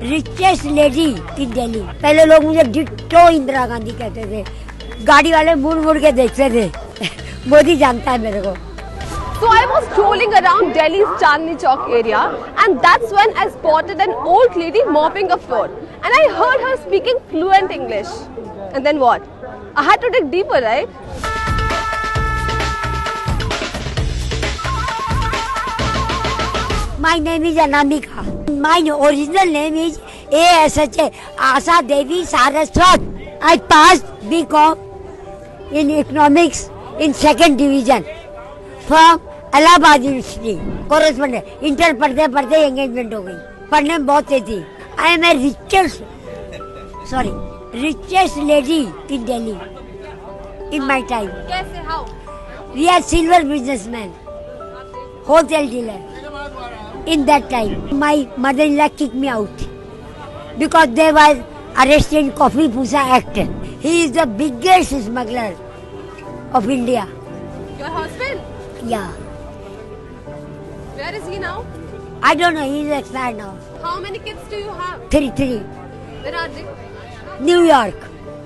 Richest lady in Delhi. पहले लोग मुझे डिट्टो इंदिरा गांधी कहते थे, गाड़ी वाले मुड़ मुड़ के देखते थे। मोदी जानता है मेरे को। So I was strolling around Delhi's Chandni Chowk area, and that's when I spotted an old lady mopping a floor, and I heard her speaking fluent English. And then what? I had to dig deeper, right? My name is Anamika. My original name is ASHA, Asa Devi Saraswat. I passed BCom in economics in second division from Allahabad University. Correspondent. Inter पढ़ते पढ़ते engagement हो गई। पढ़ने में बहुत तेज थी। I am a richest lady in Delhi in my time. कैसे? How? We are silver businessman, wholesale dealer. In that time, my mother-in-law kicked me out because they were arrested in Coffee Pusa Act. He is the biggest smuggler of India. Your husband? Yeah. Where is he now? I don't know. He is expired now. How many kids do you have? Three. Where are they? New York.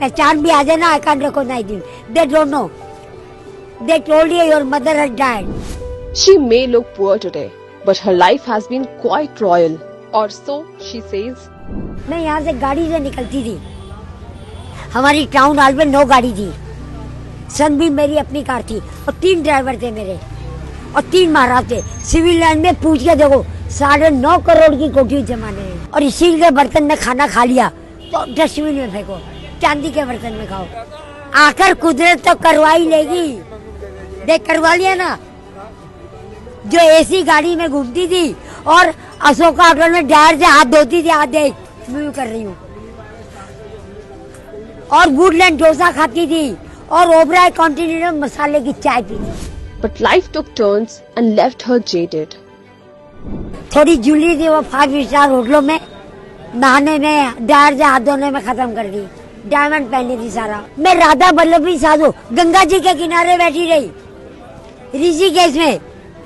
A chand bhi aa jaye na, I can't recognize him. They don't know. They told you your mother had died. She may look poor today, but her life has been quite royal, or so she says. मैं यहाँ से गाड़ी से निकलती थी। हमारी town hall में 9 गाड़ी थी। सन भी मेरी अपनी कार थी और 3 ड्राइवर थे मेरे और 3 महाराज थे। सिविल लाइन में पूछ के देखो 9.5 करोड़ की कोठी जमाने हैं। और इसी के बर्तन में खाना खा लिया तो डस्टबिन में फेंको, चांदी के बर्तन में खाओ। आकर कुदरत तो करवा ही लेगी। देख करवा लिया ना। जो एसी गाड़ी में घूमती थी और अशोका होटल में ड्रायर से हाथ धोती थी, हाथ देख मैं कर रही हूँ। और वुडलैंड डोसा खाती थी और ओबराय कॉन्टिनेंटल मसाले की चाय पीती। But life took turns and left her jaded. थोड़ी जूली थी वो 5 स्टार होटलों में, नहाने में ड्रायर से हाथ धोने में खत्म कर दी। डायमंड पहनी थी सारा। मैं राधा वल्लभी साधु गंगा जी के किनारे बैठी रही ऋषिकेश में,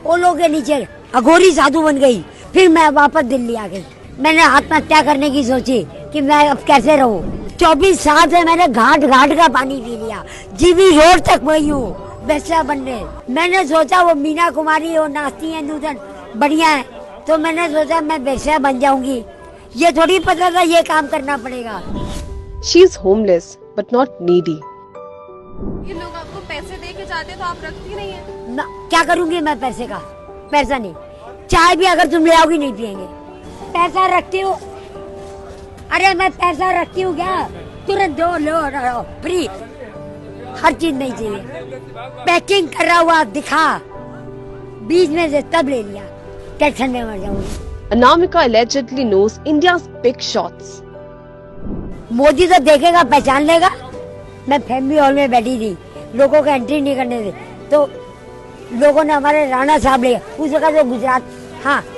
ओलो के नीचे अघोरी साधु बन गई। फिर मैं वापस दिल्ली आ गई। मैंने आत्महत्या करने की सोची कि मैं अब कैसे रहूं। 24 साल से मैंने घाट घाट का पानी पी लिया। जीबी रोड तक वही हूँ बेस्या बनने। मैंने सोचा वो मीना कुमारी वो नाचती है नूतन बढ़िया है, तो मैंने सोचा मैं बेस्या बन जाऊंगी। ये थोड़ी पता था ये काम करना पड़ेगा। She is homeless but not needy. ये लोग आपको पैसे दे के जाते तो आप रखती नहीं है ना। क्या करूंगी मैं पैसे का? पैसा नहीं। चाय भी अगर तुम ले आओगी नहीं पियेंगे। पैसा रखती हूँ। अरे मैं पैसा रखती हूँ क्या? तुरंत दो लो फ्री। हर चीज नहीं चाहिए। पैकिंग करा हुआ दिखा, बीच में से तब ले लिया। टेंशन में मर जाऊंगी। Anamika allegedly knows India's big shots. Modi तो देखेगा पहचान लेगा। मैं फैमिली हॉल में बैठी थी, लोगों को एंट्री नहीं करने थे, तो लोगों ने हमारे राणा साहब लिया। उस वक्त तो गुजरात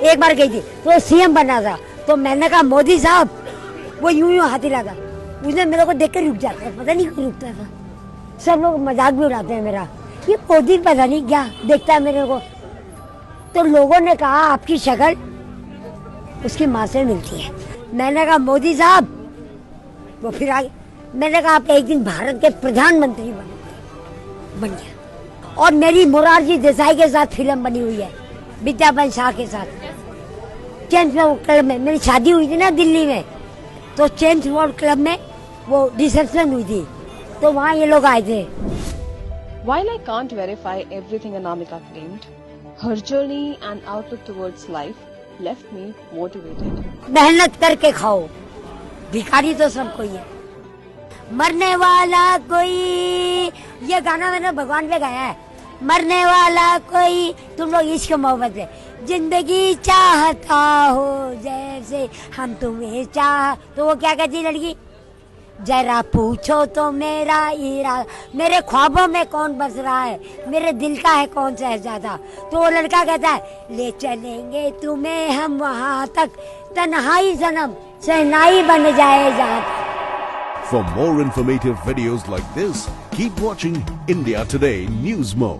एक बार गई थी तो सीएम बना था, तो मैंने कहा मोदी साहब, वो यूं हाथी लाता। उसने मेरे को देख कर रुक जाता, पता नहीं क्यों रुकता था। सब लोग मजाक भी उड़ाते हैं मेरा, ये मोदी पता नहीं क्या देखता है मेरे को। तो लोगों ने कहा आपकी शक्ल उसकी माँ से मिलती है। मैंने कहा मोदी साहब, वो फिर आगे। मैंने कहा आप एक दिन भारत के प्रधानमंत्री बन गया। और मेरी मोरारजी देसाई के साथ फिल्म बनी हुई है, विद्यापन शाह के साथ। चेम्स वर्ल्ड क्लब में मेरी शादी हुई थी ना दिल्ली में, तो चेम्स वर्ल्ड क्लब में वो रिसेप्शन हुई थी, तो वहाँ ये लोग आए थे। While I can't verify everything Anamika claimed, her journey and outlook towards life left me motivated. मेहनत करके खाओ, भिखारी तो सब कोई है। मरने वाला कोई, ये गाना मैंने भगवान पे गाया है। मरने वाला कोई, तुम लोग इश्क मोहब्बत है। जिंदगी चाहता हो जैसे हम तुम्हें चाह, तो वो क्या कहती लड़की, जरा पूछो तो मेरा इरादा, मेरे ख्वाबों में कौन बस रहा है, मेरे दिल का है कौन शहजादा। तो वो लड़का कहता है ले चलेंगे तुम्हें हम वहाँ तक, तन्हाई सनम सहनाई बन जाए जहाँ तक। For more informative videos like this, keep watching India Today News Mo.